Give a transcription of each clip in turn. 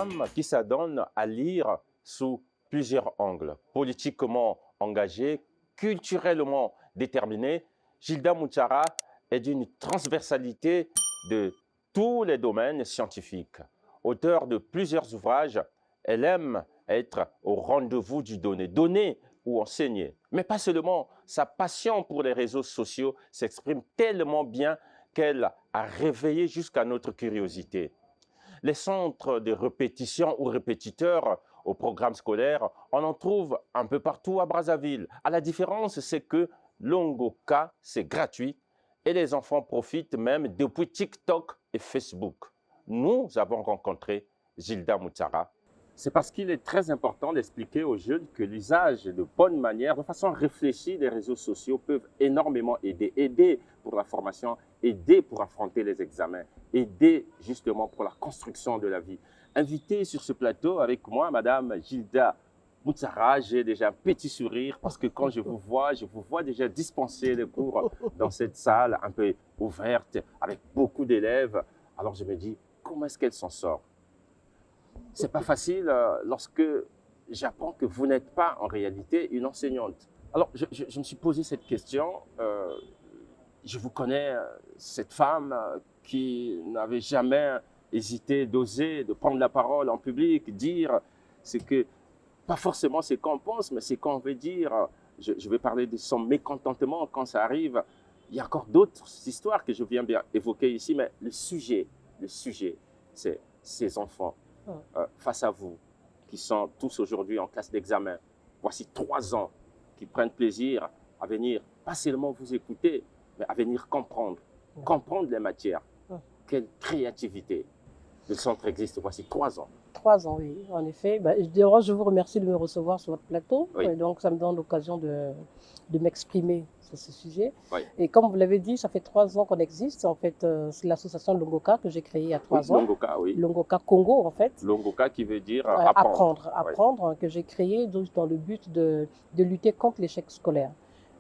femme qui s'adonne à lire sous plusieurs angles. Politiquement engagée, culturellement déterminée, Gilda Moutsara est d'une transversalité de tous les domaines scientifiques. Auteure de plusieurs ouvrages, elle aime être au rendez-vous du donner ou enseigner. Mais pas seulement, sa passion pour les réseaux sociaux s'exprime tellement bien qu'elle a réveillé jusqu'à notre curiosité. Les centres de répétition ou répétiteurs au programme scolaire, on en trouve un peu partout à Brazzaville. À la différence, c'est que Longoka, c'est gratuit et les enfants profitent même depuis TikTok et Facebook. Nous avons rencontré Gilda Moutsara. C'est parce qu'il est très important d'expliquer aux jeunes que l'usage de bonne manière, de façon réfléchie des réseaux sociaux peuvent énormément aider. Aider pour la formation, aider pour affronter les examens, aider justement pour la construction de la vie. Invité sur ce plateau avec moi, Madame Gilda Moutsara, j'ai déjà un petit sourire parce que quand je vous vois déjà dispenser les cours dans cette salle un peu ouverte avec beaucoup d'élèves. Alors je me dis, comment est-ce qu'elle s'en sort? C'est pas facile lorsque j'apprends que vous n'êtes pas en réalité une enseignante. Alors, je me suis posé cette question. Je vous connais, cette femme qui n'avait jamais hésité d'oser, de prendre la parole en public, dire ce que, pas forcément ce qu'on pense, mais ce qu'on veut dire. Je vais parler de son mécontentement quand ça arrive. Il y a encore d'autres histoires que je viens bien évoquer ici, mais le sujet, c'est ces enfants. Face à vous, qui sont tous aujourd'hui en classe d'examen, voici 3 ans, qui prennent plaisir à venir, pas seulement vous écouter, mais à venir comprendre les matières. Quelle créativité! Le centre existe, voici 3 ans. 3 ans, oui, en effet. D'abord, je vous remercie de me recevoir sur votre plateau. Oui. Et donc, ça me donne l'occasion de m'exprimer sur ce sujet. Oui. Et comme vous l'avez dit, ça fait 3 ans qu'on existe. En fait, c'est l'association Longoka que j'ai créée il y a 3 ans. Longoka, oui. Longoka Congo, en fait. Longoka qui veut dire apprendre. Apprendre, que j'ai créé dans le but de lutter contre l'échec scolaire.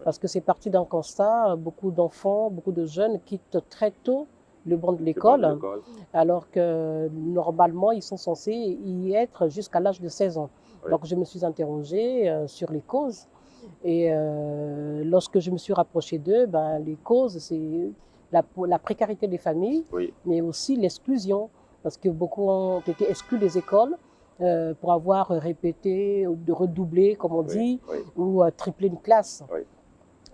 Parce que c'est parti d'un constat, beaucoup d'enfants, beaucoup de jeunes quittent très tôt le banc de l'école, alors que normalement, ils sont censés y être jusqu'à l'âge de 16 ans. Oui. Donc, je me suis interrogée sur les causes. Et lorsque je me suis rapprochée d'eux, les causes, c'est la précarité des familles, oui, mais aussi l'exclusion, parce que beaucoup ont été exclus des écoles pour avoir répété, ou de redoubler, comme on dit, oui, ou tripler une classe. Oui.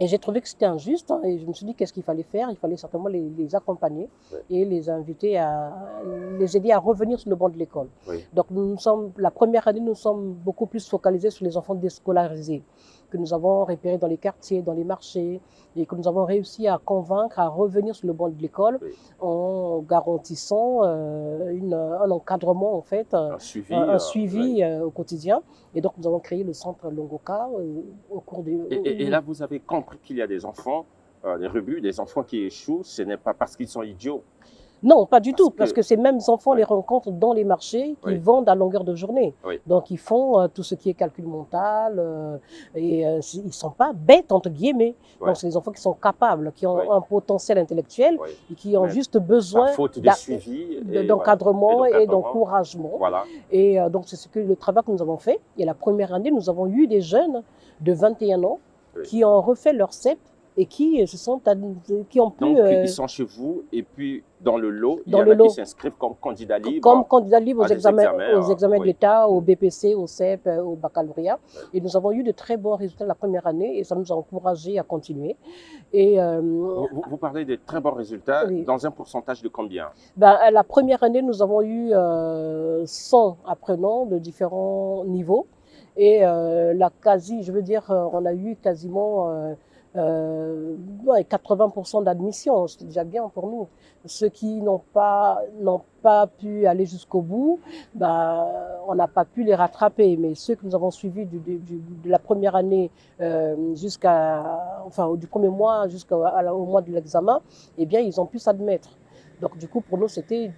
Et j'ai trouvé que c'était injuste, et je me suis dit qu'est-ce qu'il fallait faire. Il fallait certainement les accompagner, oui, et les inviter les aider à revenir sur le banc de l'école. Oui. Donc la première année, nous sommes beaucoup plus focalisés sur les enfants déscolarisés, que nous avons repérés dans les quartiers, dans les marchés, et que nous avons réussi à convaincre à revenir sur le banc de l'école, oui, en garantissant un encadrement, en fait, un suivi oui, au quotidien. Et donc, nous avons créé le centre Longoka au cours des... Et là, vous avez compris qu'il y a des enfants, des rebuts, des enfants qui échouent, ce n'est pas parce qu'ils sont idiots. Non, pas du tout, parce que ces mêmes enfants, oui, les rencontrent dans les marchés, qui, oui, vendent à longueur de journée. Oui. Donc, ils font tout ce qui est calcul mental, et ils ne sont pas bêtes, entre guillemets. Oui. Donc, c'est des enfants qui sont capables, qui ont, oui, un potentiel intellectuel, oui, et qui ont juste besoin d'encadrement et d'encouragement. Voilà. Et donc, c'est le travail que nous avons fait. Et la première année, nous avons eu des jeunes de 21 ans, oui, qui ont refait leur CEP et qui ont pu... Donc, ils sont chez vous, et puis dans le lot, il y en a qui s'inscrivent comme candidats libres. Comme candidats libres aux examens oui, de l'État, au BPC, au CEP, au baccalauréat. Oui. Et nous avons eu de très bons résultats la première année, et ça nous a encouragés à continuer. Et, vous parlez de très bons résultats, oui, dans un pourcentage de combien? La première année, nous avons eu 100 apprenants de différents niveaux. Et on a eu quasiment... 80% d'admission, c'est déjà bien pour nous. Ceux qui n'ont pas pu aller jusqu'au bout, on n'a pas pu les rattraper. Mais ceux que nous avons suivis de la première année du premier mois jusqu'au mois de l'examen, eh bien, ils ont pu s'admettre. Donc, du coup, pour nous,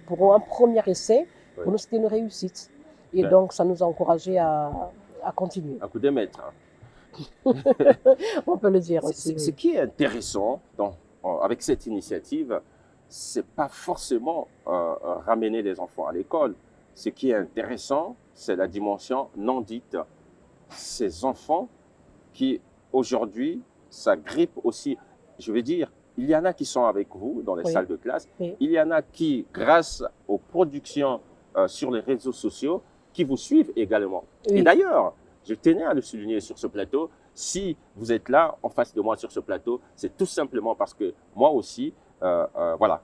pour un premier essai, oui, pour nous, c'était une réussite. Et donc, ça nous a encouragés à continuer. Un coup de maître. On peut le dire aussi. Ce qui est intéressant avec cette initiative, c'est pas forcément ramener les enfants à l'école, ce qui est intéressant, c'est la dimension non dite. Ces enfants qui, aujourd'hui, s'agrippent aussi. Je veux dire, il y en a qui sont avec vous dans les Oui. salles de classe. Oui. Il y en a qui, grâce aux productions sur les réseaux sociaux, qui vous suivent également. Oui. Et d'ailleurs, je tenais à le souligner sur ce plateau, si vous êtes là en face de moi sur ce plateau, c'est tout simplement parce que moi aussi, voilà,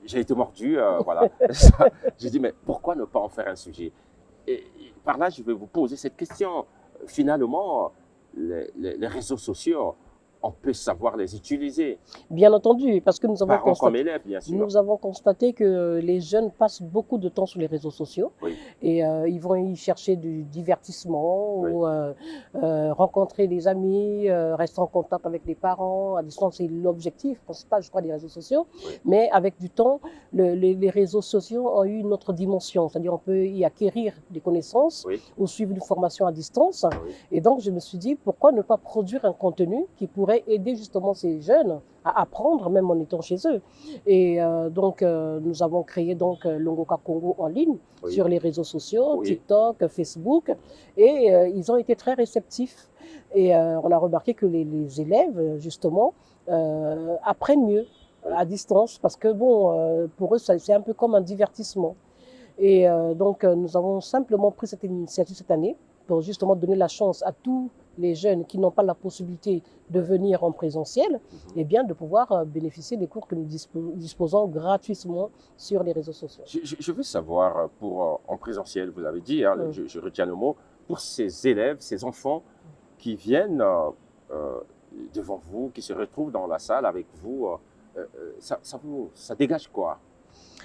j'ai été mordu, voilà. J'ai dit, mais pourquoi ne pas en faire un sujet? Et par là, je vais vous poser cette question. Finalement, les réseaux sociaux, on peut savoir les utiliser. Bien entendu, parce que Parents comme élèves, bien sûr. nous avons constaté que les jeunes passent beaucoup de temps sur les réseaux sociaux Oui. et ils vont y chercher du divertissement Oui. ou rencontrer des amis, rester en contact avec les parents. À distance, c'est l'objectif principal, je crois, des réseaux sociaux. Oui. Mais avec du temps, les réseaux sociaux ont eu une autre dimension, c'est-à-dire on peut y acquérir des connaissances Oui. ou suivre une formation à distance. Oui. Et donc, je me suis dit, pourquoi ne pas produire un contenu qui pourrait aider justement ces jeunes à apprendre, même en étant chez eux. Et donc, nous avons créé donc Longoka Congo en ligne Oui. sur les réseaux sociaux, Oui. TikTok, Facebook, et ils ont été très réceptifs. Et on a remarqué que les élèves, justement, apprennent mieux à distance, parce que bon, pour eux, c'est un peu comme un divertissement. Et donc, nous avons simplement pris cette initiative cette année pour justement donner la chance à tous les jeunes qui n'ont pas la possibilité de venir en présentiel, et bien de pouvoir bénéficier des cours que nous disposons gratuitement sur les réseaux sociaux. Je veux savoir, pour en présentiel, vous l'avez dit, hein, je retiens le mot, pour ces élèves, ces enfants qui viennent devant vous, qui se retrouvent dans la salle avec vous, ça dégage quoi?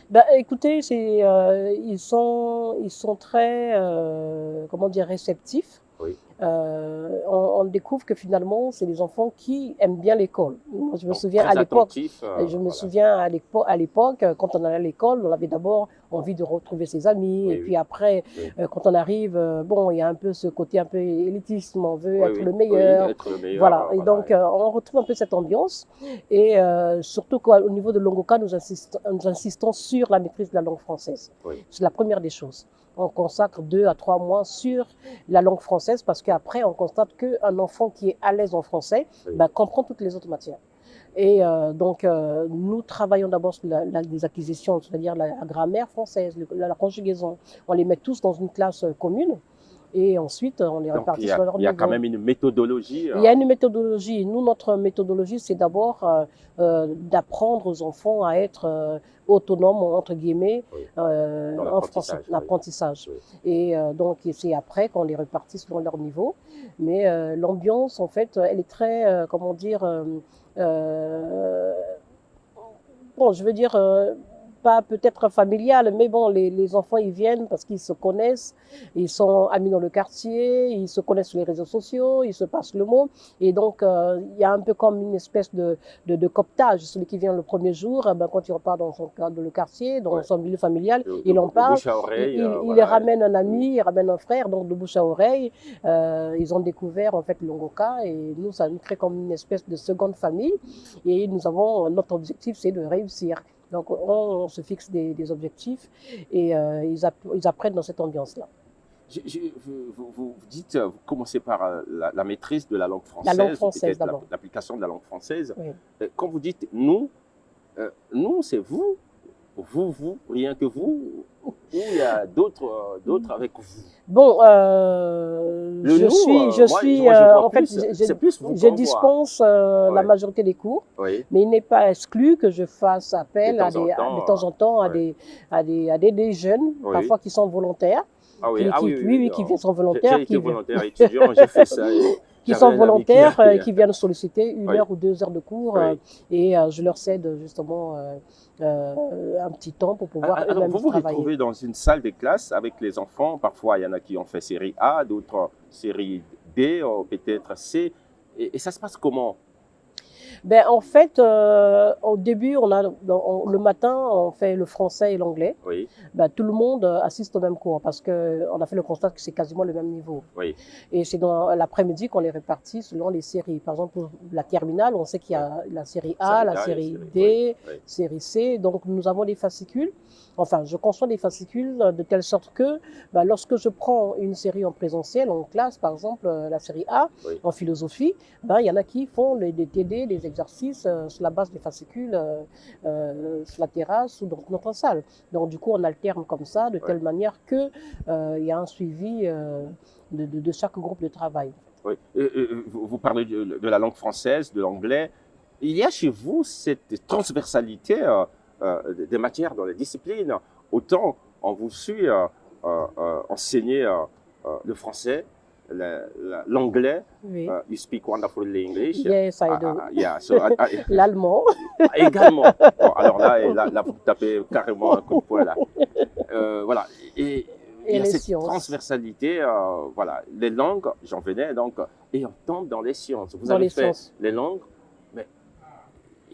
Ben, écoutez, ils sont très, comment dire, réceptifs. Oui. On découvre que finalement, c'est des enfants qui aiment bien l'école. Moi, je me Donc, souviens très à l'époque, attentifs, je me voilà. souviens à l'époque, quand on allait à l'école, on avait d'abord envie de retrouver ses amis, Oui, et oui. puis après, Oui. Quand on arrive, bon, il y a un peu ce côté un peu élitisme, on veut Oui, être oui. le meilleur. Oui, être le meilleur, Voilà, et voilà. donc on retrouve un peu cette ambiance, et surtout qu'au niveau de Longoka, nous insistons sur la maîtrise de la langue française. Oui. C'est la première des choses. On consacre 2 à 3 mois sur la langue française, parce qu'après, on constate qu'un enfant qui est à l'aise en français, Oui. ben, comprend toutes les autres matières. Et donc, nous travaillons d'abord sur les acquisitions, c'est-à-dire la grammaire française, la conjugaison. On les met tous dans une classe commune, et ensuite, on les Donc, répartit sur leur il y a niveau. quand même une méthodologie. Il y a une méthodologie. Nous, notre méthodologie, c'est d'abord d'apprendre aux enfants à être autonomes, entre guillemets, Oui. en français, l'apprentissage, oui. l'apprentissage. Oui. Et donc, c'est après qu'on les répartit selon leur niveau. Mais l'ambiance, en fait, elle est très, comment dire, bon, je veux dire, pas peut-être familiale, mais bon, les enfants, ils viennent parce qu'ils se connaissent, ils sont amis dans le quartier, ils se connaissent sur les réseaux sociaux, ils se passent le mot. Et donc, il y a un peu comme une espèce de cooptage. Celui qui vient le premier jour, ben, quand il repart dans le quartier, dans Ouais. son milieu familial, De il en parle. bouche à oreille, Il voilà. ramène un ami, il ramène un frère, donc de bouche à oreille. Ils ont découvert en fait Longoka, et nous, ça nous crée comme une espèce de seconde famille. Et nous avons, notre objectif, c'est de réussir. Donc, on se fixe des objectifs, et ils apprennent dans cette ambiance-là. Vous dites, vous commencez par la maîtrise de la langue française. La langue française peut-être d'abord. l'application de la langue française. Oui. Quand vous dites nous, c'est vous, rien que vous, ou il y a d'autres avec vous? Bon, Le je nous, suis, moi, je vois en fait, plus, c'est plus vous je qu'on voit. dispense la Ouais. majorité des cours, Oui, mais il n'est pas exclu que je fasse appel de temps en temps, à des jeunes, Oui. parfois qui sont volontaires, ah oui, qui viennent sont volontaires, J'ai été volontaire étudiant, j'ai fait ça. qui J'avais sont un ami volontaires, qui- qui viennent solliciter 1 Oui. heure ou 2 heures de cours, Oui. et je leur cède justement un petit temps pour pouvoir Alors, eux-mêmes vous vous travailler. retrouvez dans une salle de classe avec les enfants. Parfois, il y en a qui ont fait série A, d'autres série D, peut-être C. Et ça se passe comment? Ben, en fait, au début, le matin, on fait le français et l'anglais. Oui, Ben, tout le monde assiste au même cours parce qu'on a fait le constat que c'est quasiment le même niveau. oui, Et c'est dans l'après-midi qu'on les répartit selon les séries. Par exemple, pour la terminale, on sait qu'il y a la série A, la série D, oui, série C. Donc, nous avons des fascicules. Enfin, je conçois des fascicules de telle sorte que ben, lorsque je prends une série en présentiel, en classe, par exemple, la série A, oui. en philosophie, ben, il y en a qui font des TD, des exercices sur la base des fascicules sur la terrasse ou dans notre salle. Donc, du coup, on alterne comme ça, de telle manière que il y a un suivi de chaque groupe de travail. Oui. Vous parlez de la langue française, de l'anglais. Il y a chez vous cette transversalité des matières dans les disciplines. Autant on vous suit enseigner le français, l'anglais. Oui. You speak wonderfully English. Yes, I do. Yeah. So, L'allemand. également. Bon, alors là, vous tapez carrément un coup de poing là. Voilà. Et il y a les cette sciences. transversalité, voilà, les langues, j'en venais donc, et on tombe dans les sciences. Vous Dans avez les fait sciences. les langues, mais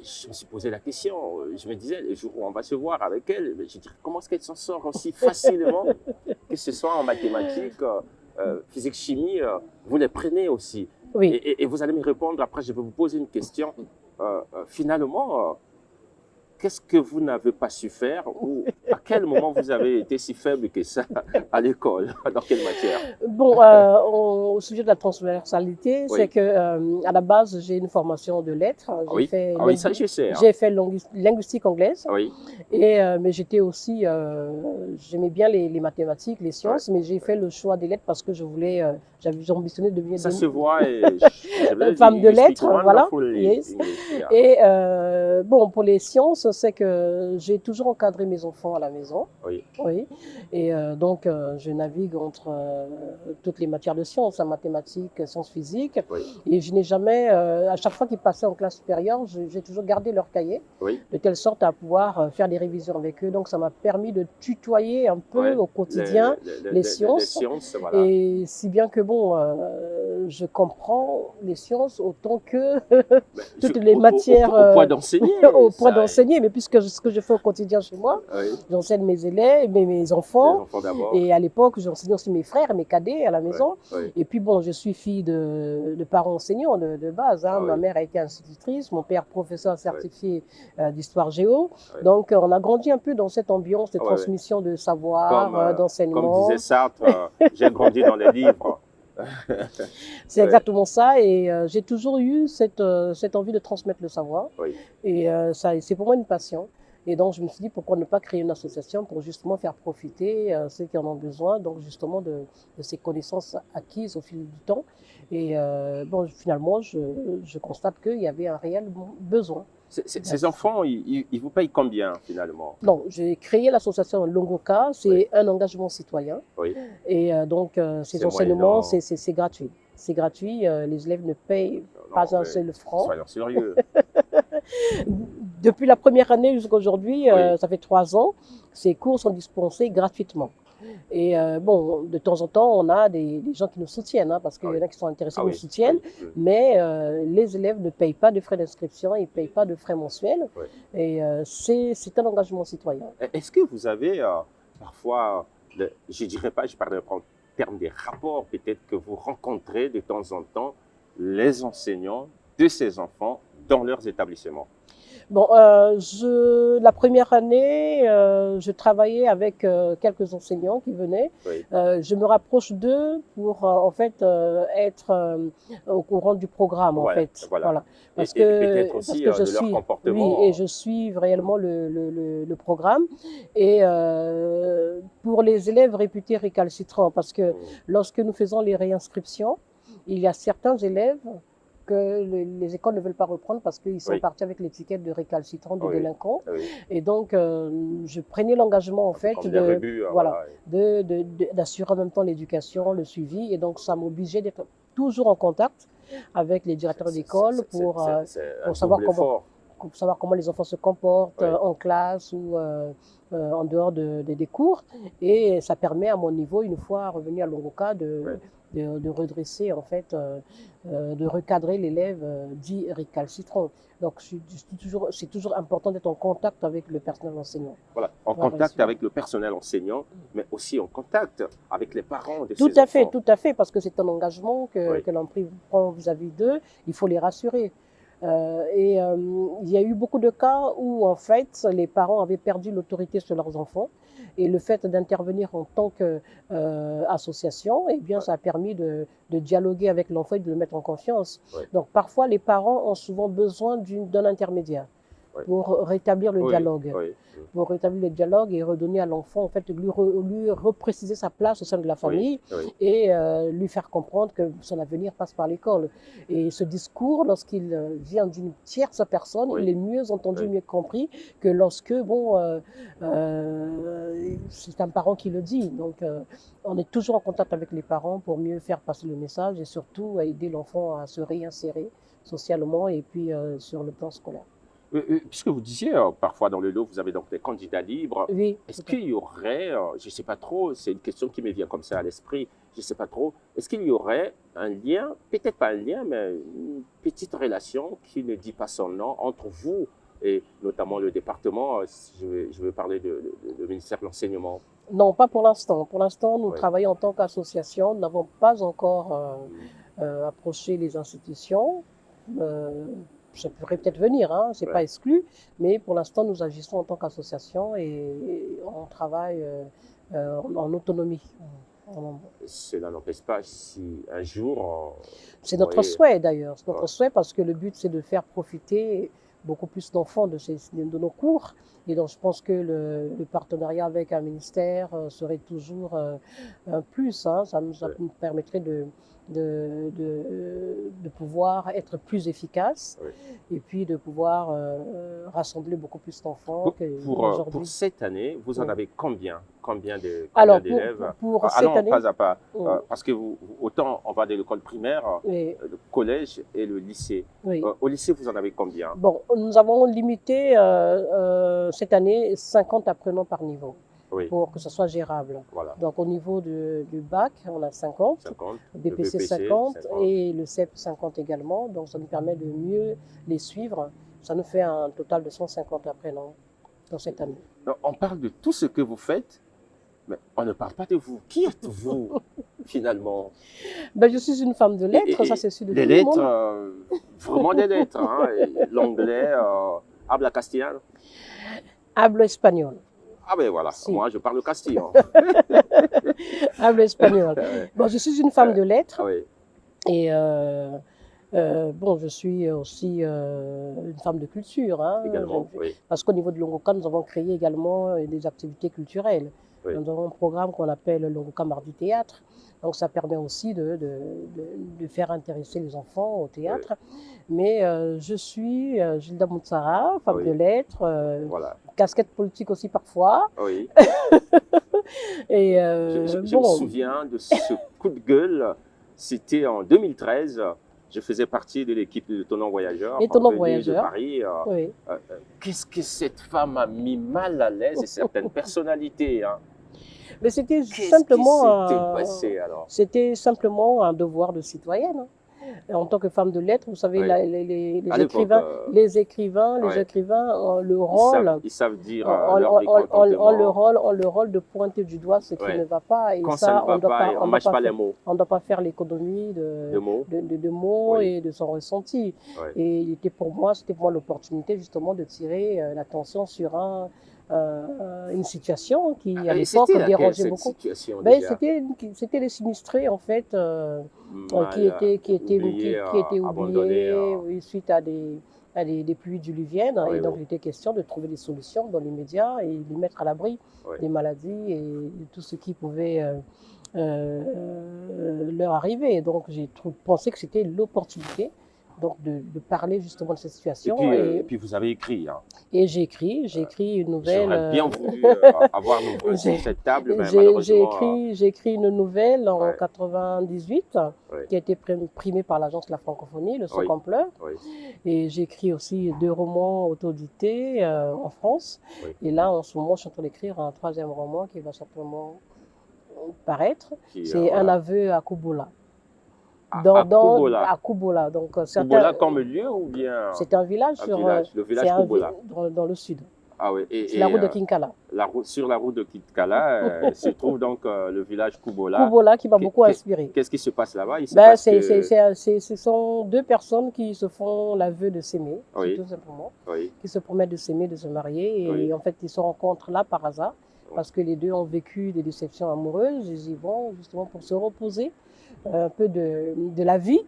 je me suis posé la question, je me disais, le jour où on va se voir avec elle, je dirais, comment est-ce qu'elle s'en sort aussi facilement, que ce soit en mathématiques, physique, chimie, vous les prenez aussi. Oui. Et vous allez me répondre, après je vais vous poser une question. Finalement, qu'est-ce que vous n'avez pas su faire ou à quel moment vous avez été si faible que ça à l'école? Dans quelle matière? Bon, au sujet de la transversalité, Oui. c'est que à la base, j'ai une formation de lettres. Oui, ça je sais. Hein. J'ai fait linguistique anglaise. Oui. Mais j'étais aussi, j'aimais bien les mathématiques, les sciences, mais j'ai fait le choix des lettres parce que je voulais, j'avais ambitionné de devenir Ça se voit. Et femme de lettres, voilà. Yes. Yeah. Et bon, pour les sciences, c'est que j'ai toujours encadré mes enfants à la maison. Oui. Oui. Et donc, je navigue entre toutes les matières de sciences, mathématiques, sciences physiques. Oui. Et je n'ai jamais, à chaque fois qu'ils passaient en classe supérieure, j'ai toujours gardé leur cahier, Oui. de telle sorte à pouvoir faire des révisions avec eux. Donc, ça m'a permis de tutoyer un peu au quotidien les sciences. Voilà. Et si bien que, bon, je comprends les sciences autant que toutes les matières. Au point d'enseigner. Au point d'enseigner, mais puisque ce que je fais au quotidien chez moi, j'enseigne mes élèves, mes enfants. Et à l'époque, j'enseignais aussi mes frères, mes cadets à la maison. Et puis bon, je suis fille de parents enseignants de base. Hein. Ma mère a été institutrice, mon père professeur certifié d'histoire géo. Donc on a grandi un peu dans cette ambiance de transmission de savoir, d'enseignement. Comme disait Sartre, j'ai grandi dans les livres. C'est exactement ça, et j'ai toujours eu cette envie de transmettre le savoir. Et c'est pour moi une passion. Et donc, je me suis dit, pourquoi ne pas créer une association pour justement faire profiter ceux qui en ont besoin, donc justement de ces connaissances acquises au fil du temps. Et bon, finalement, je constate qu'il y avait un réel besoin. Ces enfants, ils vous payent combien finalement? Non, j'ai créé l'association Longoka, c'est un engagement citoyen. Et donc, ces enseignements, c'est gratuit. C'est gratuit, les élèves ne payent pas un seul franc. Soyons sérieux. Depuis la première année jusqu'à aujourd'hui, ça fait 3 ans, ces cours sont dispensés gratuitement. Et bon, de temps en temps, on a des gens qui nous soutiennent, hein, parce qu'il y en a qui sont intéressés, nous soutiennent, mais les élèves ne payent pas de frais d'inscription, ils ne payent pas de frais mensuels, et c'est un engagement citoyen. Est-ce que vous avez parfois, je ne dirais pas, je parle en termes des rapports, peut-être que vous rencontrez de temps en temps les enseignants de ces enfants dans leurs établissements? Bon, la première année, je travaillais avec quelques enseignants qui venaient. Je me rapproche d'eux pour en fait être au courant du programme en fait. Voilà. Parce que je suis, leur comportement. Oui, et je suis réellement le programme. Et pour les élèves réputés récalcitrants, parce que lorsque nous faisons les réinscriptions, il y a certains élèves que les écoles ne veulent pas reprendre parce qu'ils sont partis avec l'étiquette de récalcitrants, de délinquants. Et donc, je prenais l'engagement, en fait, d'assurer en même temps l'éducation, le suivi. Et donc, ça m'obligeait d'être toujours en contact avec les directeurs d'école pour savoir savoir comment les enfants se comportent Oui. en classe ou en dehors des cours. Et ça permet à mon niveau, une fois revenu à Longoka, de redresser, en fait, de recadrer l'élève dit récalcitrant. Donc, c'est toujours important d'être en contact avec le personnel enseignant. Voilà, en contact avec le personnel enseignant, mais aussi en contact avec les parents de ces enfants. Tout à fait, parce que c'est un engagement que l'on prend vis-à-vis d'eux. Il faut les rassurer. Il y a eu beaucoup de cas où, en fait, les parents avaient perdu l'autorité sur leurs enfants. Et le fait d'intervenir en tant qu'association, eh bien, ça a permis de dialoguer avec l'enfant et de le mettre en confiance. Donc, parfois, les parents ont souvent besoin d'un intermédiaire pour rétablir le dialogue. Pour rétablir le dialogue et redonner à l'enfant, en fait, lui repréciser sa place au sein de la famille et lui faire comprendre que son avenir passe par l'école. Et ce discours, lorsqu'il vient d'une tierce personne, il est mieux entendu, mieux compris que lorsque, c'est un parent qui le dit. Donc, on est toujours en contact avec les parents pour mieux faire passer le message et surtout aider l'enfant à se réinsérer socialement et puis sur le plan scolaire. Puisque vous disiez, parfois dans le lot, vous avez donc des candidats libres. Oui. Est-ce qu'il y aurait, je ne sais pas trop, c'est une question qui me vient comme ça à l'esprit, je ne sais pas trop, est-ce qu'il y aurait un lien, peut-être pas un lien, mais une petite relation qui ne dit pas son nom entre vous et notamment le département, je veux parler du ministère de l'Enseignement? Non, pas pour l'instant. Pour l'instant, nous travaillons en tant qu'association. Nous n'avons pas encore approché les institutions. Ça pourrait peut-être venir, hein, c'est pas exclu, mais pour l'instant, nous agissons en tant qu'association et on travaille en autonomie. Cela n'empêche pas si un jour... C'est notre souhait d'ailleurs, c'est notre souhait parce que le but c'est de faire profiter beaucoup plus d'enfants de nos cours. Et donc je pense que le partenariat avec un ministère serait toujours un plus, hein, ça nous permettrait de pouvoir être plus efficace et puis de pouvoir rassembler beaucoup plus d'enfants qu'aujourd'hui. Pour cette année, vous en avez combien d'élèves? Pour cette année, pas à pas, parce que autant on va de l'école primaire, le collège et le lycée. Au lycée, vous en avez combien? Bon, nous avons limité cette année 50 apprenants par niveau. Pour que ce soit gérable. Voilà. Donc au niveau du bac, on a 50, BPC 50 et le CEP 50 également. Donc ça nous permet de mieux les suivre. Ça nous fait un total de 150 apprenants dans cette année. Donc, on parle de tout ce que vous faites, mais on ne parle pas de vous. Qui êtes-vous finalement? Je suis une femme de lettres, ça c'est sûr de tout le monde. Des lettres, vraiment des lettres. Hein, l'anglais, habla castellano? Hablo espagnol. Ah ben voilà, moi je parle castillan. Hablo espagnol. Bon, je suis une femme de lettres. Et je suis aussi une femme de culture. Hein, également, parce qu'au niveau de Longoka, nous avons créé également des activités culturelles. Nous avons un programme qu'on appelle Longoka Mardi Théâtre. Donc ça permet aussi de faire intéresser les enfants au théâtre. Mais je suis Gilda Moutsara, femme de lettres, casquette politique aussi parfois. Et je me souviens de ce coup de gueule, c'était en 2013. Je faisais partie de l'équipe de Tonon Voyageurs. De Paris. Qu'est-ce que cette femme a mis mal à l'aise et certaines personnalités, hein. Mais c'était simplement, c'était simplement un devoir de citoyenne. Hein. En tant que femme de lettres, vous savez, les écrivains ont le rôle. Ils savent dire ont le rôle de pointer du doigt ce qui ne va pas. Et quand ça, on ne doit pas faire l'économie de mots et de son ressenti. Et c'était pour moi l'opportunité justement de tirer l'attention sur une situation qui à l'époque dérangeait beaucoup. C'était les sinistrés en fait qui étaient oubliés suite à des pluies diluviennes. Et donc il était question de trouver des solutions dans les médias et les mettre à l'abri des maladies et de tout ce qui pouvait leur arriver. Donc j'ai pensé que c'était l'opportunité donc de parler justement de cette situation. Et puis vous avez écrit. Hein. Et j'ai écrit une nouvelle. J'aurais bien voulu avoir nos voix sur cette table, mais malheureusement. J'ai écrit une nouvelle en Ouais. 98 qui a été primée par l'Agence de la francophonie, le Soc en pleurs. Oui. Et j'ai écrit aussi 2 romans autodités en France. Oui. Et là, en ce moment, je suis en train d'écrire un 3e roman qui va certainement paraître. C'est Un aveu à Kouboula. À Kouboula. Donc, Kouboula comme lieu ou bien? C'est un village, le village Kouboula. Dans le sud. Ah oui. C'est la route de Kinkala. Sur la route de Kinkala se trouve donc le village Kouboula. Kouboula qui m'a beaucoup inspiré. Qu'est-ce qui se passe là-bas? Ce sont 2 personnes qui se font l'aveu de s'aimer, tout simplement. Qui se promettent de s'aimer, de se marier. Et en fait, ils se rencontrent là par hasard. Parce que les 2 ont vécu des déceptions amoureuses. Ils y vont justement pour se reposer un peu de la vie.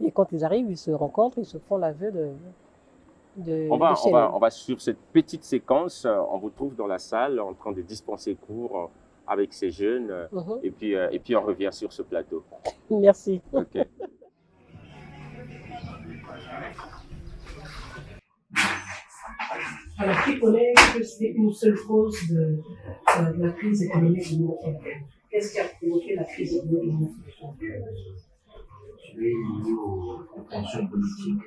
Et quand ils arrivent, ils se rencontrent, ils se font l'aveu on va sur cette petite séquence. On vous trouve dans la salle en train de dispenser cours avec ces jeunes. Et puis on revient sur ce plateau. Merci. Okay. Alors, qui connaît que c'est une seule cause de la crise économique du monde? Qu'est-ce qui a provoqué la crise économique du monde? C'est lié aux tensions politiques.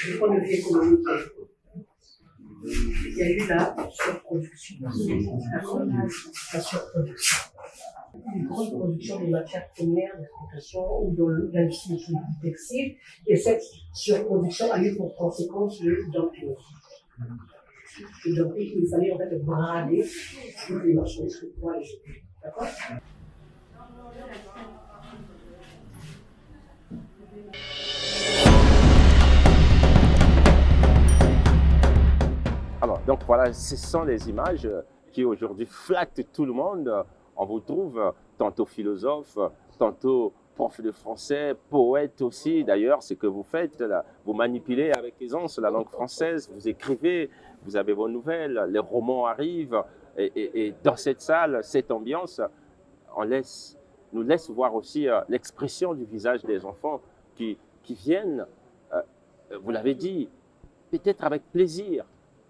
Du point de vue économique, il y a eu la surproduction. La surproduction. Une grande production de matières premières d'exportation ou dans l'industrie du textile. Et cette surproduction a eu pour conséquence le dumping. Le dumping, il fallait en fait brader toutes les marchandises pour pouvoir les jeter. D'accord? Alors, donc voilà, ce sont les images qui aujourd'hui flattent tout le monde. On vous trouve tantôt philosophe, tantôt prof de français, poète aussi. D'ailleurs, ce que vous faites, là, vous manipulez avec aisance la langue française, vous écrivez, vous avez vos nouvelles, les romans arrivent. Et dans cette salle, cette ambiance, nous laisse voir aussi l'expression du visage des enfants qui viennent, vous l'avez dit, peut-être avec plaisir,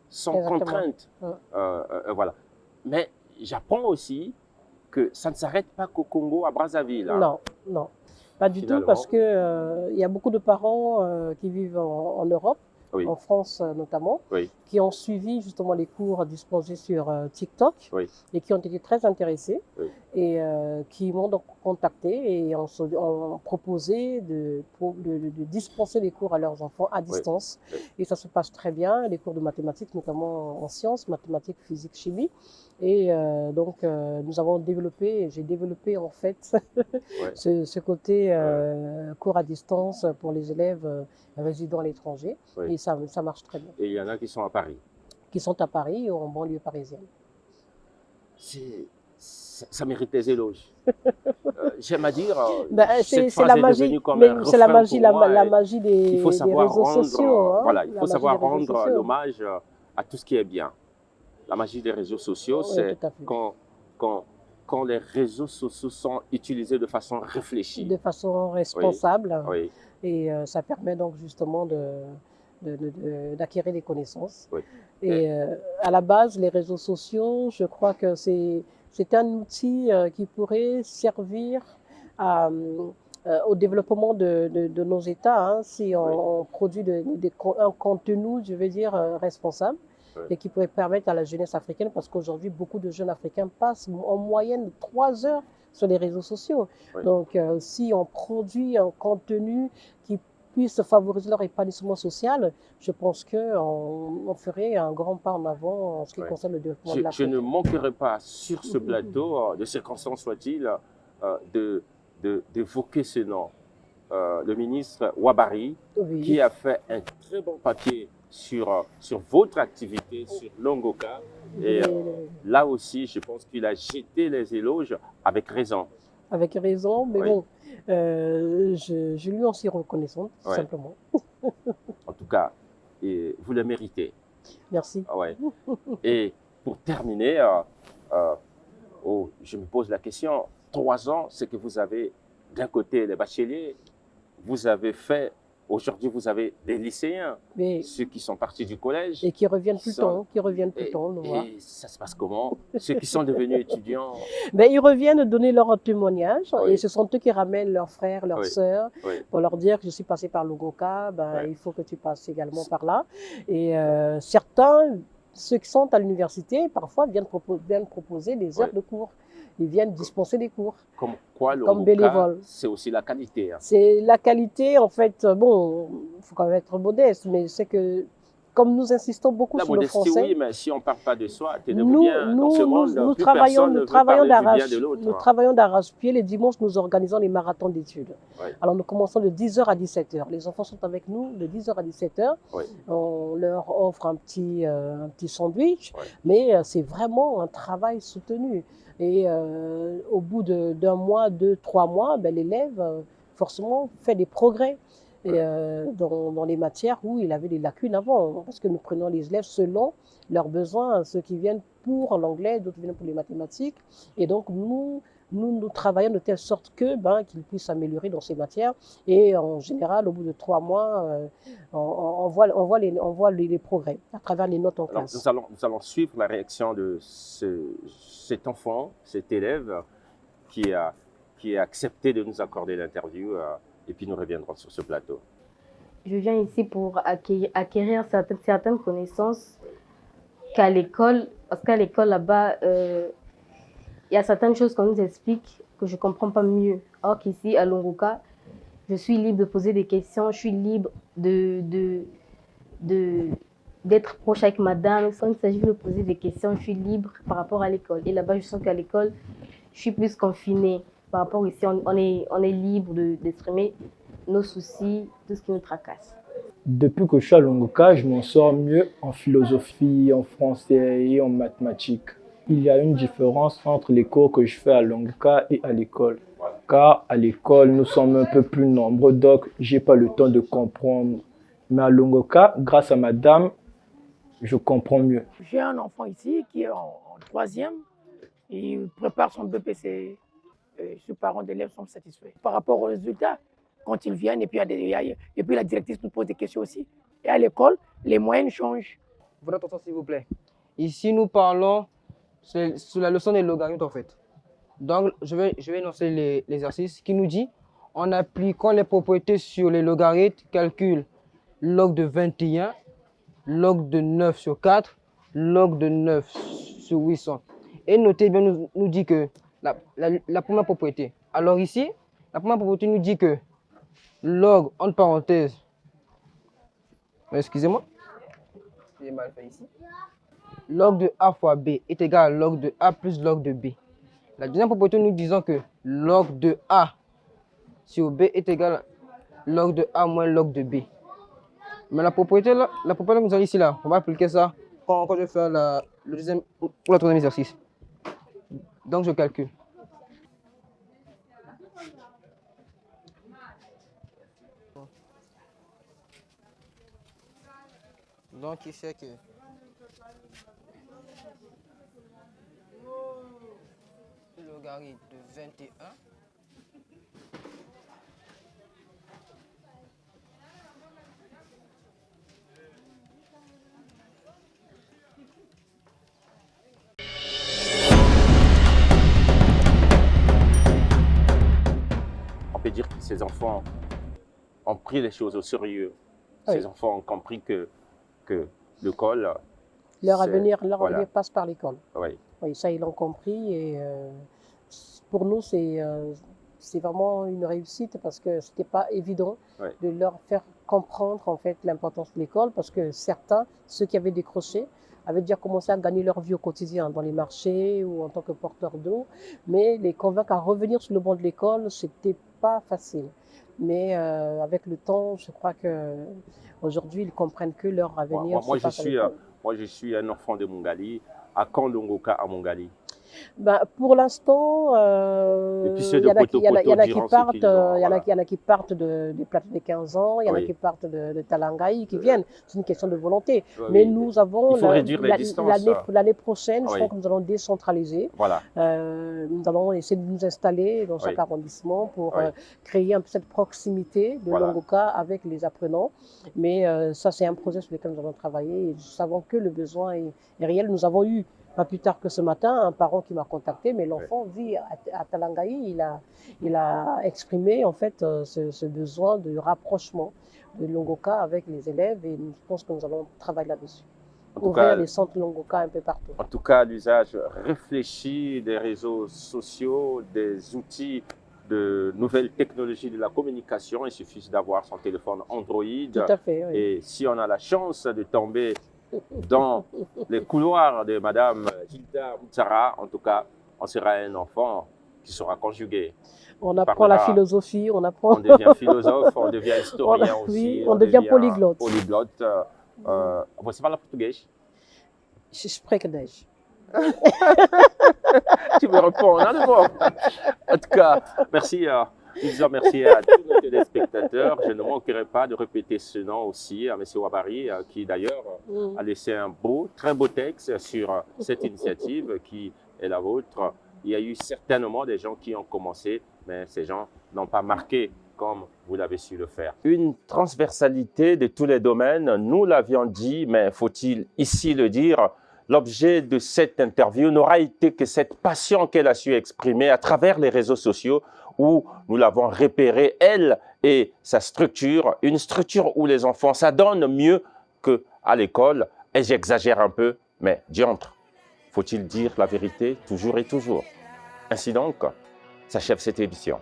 sans contrainte. Voilà. Mais j'apprends aussi que ça ne s'arrête pas qu'au Congo, à Brazzaville. Hein. Non, pas du tout, parce que y a beaucoup de parents qui vivent en Europe, en France notamment, qui ont suivi justement les cours dispensés sur TikTok et qui ont été très intéressés et qui m'ont donc contacté et ont proposé de dispenser les cours à leurs enfants à distance. Et ça se passe très bien, les cours de mathématiques, notamment en sciences, mathématiques, physique, chimie. Et donc, j'ai développé en fait ce côté cours à distance pour les élèves résidant à l'étranger. Et ça marche très bien. Et il y en a qui sont à Paris. Qui sont à Paris ou en banlieue parisienne. Ça mérite des éloges. J'aime à dire, c'est la magie, c'est la magie des réseaux sociaux. Voilà, il faut savoir rendre l'hommage à tout ce qui est bien. La magie des réseaux sociaux, c'est quand les réseaux sociaux sont utilisés de façon réfléchie. De façon responsable. Et ça permet donc justement d'acquérir des connaissances. Et à la base, les réseaux sociaux, je crois que c'est un outil qui pourrait servir au développement de nos États, hein, si on produit un contenu, je veux dire, responsable. Et qui pourrait permettre à la jeunesse africaine, parce qu'aujourd'hui, beaucoup de jeunes Africains passent en moyenne 3 heures sur les réseaux sociaux. Donc, si on produit un contenu qui puisse favoriser leur épanouissement social, je pense qu'on ferait un grand pas en avant en ce qui concerne le développement de l'Afrique. Je ne manquerai pas sur ce plateau, de circonstances soit-il, d'évoquer ce nom, le ministre Ouabary, qui a fait un très bon papier sur votre activité, sur Longoka. Et là aussi, je pense qu'il a jeté les éloges avec raison. Avec raison, mais bon, je lui en suis reconnaissante, tout simplement. En tout cas, vous le méritez. Merci. Et pour terminer, je me pose la question, 3 ans, c'est que vous avez d'un côté les bacheliers, vous avez fait, aujourd'hui vous avez des lycéens, Mais, ceux qui sont partis du collège. et qui reviennent tout le sont- temps, qui reviennent tout le Et, temps, on le voit. et ça se passe comment? Ceux qui sont devenus étudiants. Ben, ils reviennent donner leur témoignage Oui. et ce sont eux qui ramènent leurs frères, leurs Oui. sœurs Oui. pour leur dire que je suis passé par l'Ogoka, Ouais. il faut que tu passes également par là. Et certains, ceux qui sont à l'université, parfois viennent proposer des heures Oui. de cours. Ils viennent dispenser des cours. Comme quoi, le Comme Ngoka, bénévole. c'est aussi la qualité. Hein. C'est la qualité, en fait, bon, il faut quand même être modeste, mais c'est que comme nous insistons beaucoup La sur le modestie, français, oui, mais si on ne parle pas de soi, tenez-vous nous, bien, dans ce monde, nous plus travaillons, personne ne nous veut travaillons parler du bien d'arrache, de l'autre. nous travaillons d'arrache-pied. Les dimanches, nous organisons les marathons d'études. Oui. Alors, nous commençons de 10h à 17h. Les enfants sont avec nous de 10h à 17h. Oui. On leur offre un petit sandwich, Oui. mais c'est vraiment un travail soutenu. Et au bout d'un mois, 2, 3 mois, ben, l'élève, forcément, fait des progrès. Et, dans les matières où il avait des lacunes avant, parce que nous prenons les élèves selon leurs besoins, ceux qui viennent pour l'anglais, d'autres viennent pour les mathématiques, et donc nous travaillons de telle sorte que qu'ils puissent s'améliorer dans ces matières, et en général, au bout de 3 mois, on voit les progrès à travers les notes en Alors, classe. nous allons suivre la réaction de cet enfant, cet élève qui a accepté de nous accorder l'interview. Et puis nous reviendrons sur ce plateau. Je viens ici pour acquérir certaines connaissances qu'à l'école, parce qu'à l'école là-bas, il y a certaines choses qu'on nous explique que je ne comprends pas mieux. Or qu'ici, à l'Ongoka, je suis libre de poser des questions, je suis libre d'être proche avec madame. Quand il s'agit de poser des questions, je suis libre par rapport à l'école. Et là-bas, je sens qu'à l'école, je suis plus confinée. Par rapport ici, on est libre d'exprimer nos soucis, tout ce qui nous tracasse. Depuis que je suis à l'Ongoka, je m'en sors mieux en philosophie, en français et en mathématiques. Il y a une différence entre les cours que je fais à l'Ongoka et à l'école. Car à l'école, nous sommes un peu plus nombreux, donc je n'ai pas le temps de comprendre. Mais à l'Ongoka, grâce à madame, je comprends mieux. J'ai un enfant ici qui est en 3e. Il prépare son BPC. Les parents d'élèves sont satisfaits. Par rapport aux résultats, quand ils viennent, et puis la directrice nous pose des questions aussi. Et à l'école, les moyennes changent. Votre attention, s'il vous plaît. Ici, nous parlons sur la leçon des logarithmes, en fait. Donc, je vais énoncer l'exercice qui nous dit, en appliquant les propriétés sur les logarithmes, calcule log de 21, log de 9 sur 4, log de 9 sur 800. Et notez bien, nous dit que la première propriété. Alors ici, la première propriété nous dit que log, entre parenthèses, excusez-moi, j'ai mal fait ici. Log de A fois B est égal à log de A plus log de B. La deuxième propriété nous disant que log de A sur B est égal à log de A moins log de B. Mais la propriété que nous avons ici, là, on va appliquer ça quand je vais faire le deuxième ou le troisième exercice. Donc je calcule. Donc il fait que le logarithme de 21 On peut dire que ces enfants ont pris les choses au sérieux. Oui. Ces enfants ont compris que l'école... Leur c'est- avenir voilà. passe par l'école. Oui. Oui, ça, ils l'ont compris. Et pour nous, c'est vraiment une réussite parce que ce n'était pas évident Oui. de leur faire comprendre en fait l'importance de l'école parce que certains, ceux qui avaient décroché, avaient déjà commencé à gagner leur vie au quotidien dans les marchés ou en tant que porteurs d'eau. Mais les convaincre à revenir sur le banc de l'école, ce n'était pas facile. Mais avec le temps, je crois qu'aujourd'hui, ils comprennent que leur avenir Moi, se passe à l'école. je suis un enfant de Mongali, à Kandongoka à Mongali. Ben, pour l'instant, Et puis ceux il de y en a qui, il y en a- il y en a qui diront ce partent, qu'ils ont, il y en a, voilà. il y en a qui partent du plateau des 15 ans, il y en a Oui. qui partent de Talangaï, qui viennent. C'est une question de volonté. Oui, Mais oui. nous avons Il faut réduire les distances. l'année prochaine, je Oui. crois que nous allons décentraliser. Voilà. Nous allons essayer de nous installer dans chaque Oui. arrondissement pour Oui. créer un peu cette proximité de Voilà. Longoka avec les apprenants. Mais ça, c'est un projet sur lequel nous allons travailler et nous savons que le besoin est réel. Nous avons eu, pas plus tard que ce matin, un parent qui m'a contacté, mais l'enfant vit à Talangaï. Il a exprimé en fait ce besoin de rapprochement de Longoka avec les élèves et je pense que nous allons travailler là-dessus. En tout Ouvrir cas, les centres Longoka un peu partout. En tout cas, l'usage réfléchi des réseaux sociaux, des outils de nouvelles technologies de la communication, il suffit d'avoir son téléphone Android. Tout à fait, oui. Et si on a la chance de tomber dans les couloirs de Madame Gilda Moutsara, en tout cas, on sera un enfant qui sera conjugué. On apprend la parlera. philosophie, on apprend. On devient philosophe, on devient historien aussi. Oui, on devient polyglotte. Polyglotte. Você fala português? Je spreek Dutch. Tu me réponds en allemand. En tout cas, merci, merci à tous nos téléspectateurs. Je ne manquerai pas de répéter ce nom aussi à M. Wabari, qui d'ailleurs a laissé un très beau texte sur cette initiative qui est la vôtre. Il y a eu certainement des gens qui ont commencé, mais ces gens n'ont pas marqué comme vous l'avez su le faire. Une transversalité de tous les domaines, nous l'avions dit, mais faut-il ici le dire, l'objet de cette interview n'aura été que cette passion qu'elle a su exprimer à travers les réseaux sociaux où nous l'avons repérée, elle et sa structure, une structure où les enfants s'adonnent mieux qu'à l'école. Et j'exagère un peu, mais diantre, faut-il dire la vérité toujours et toujours? Ainsi donc, s'achève cette émission.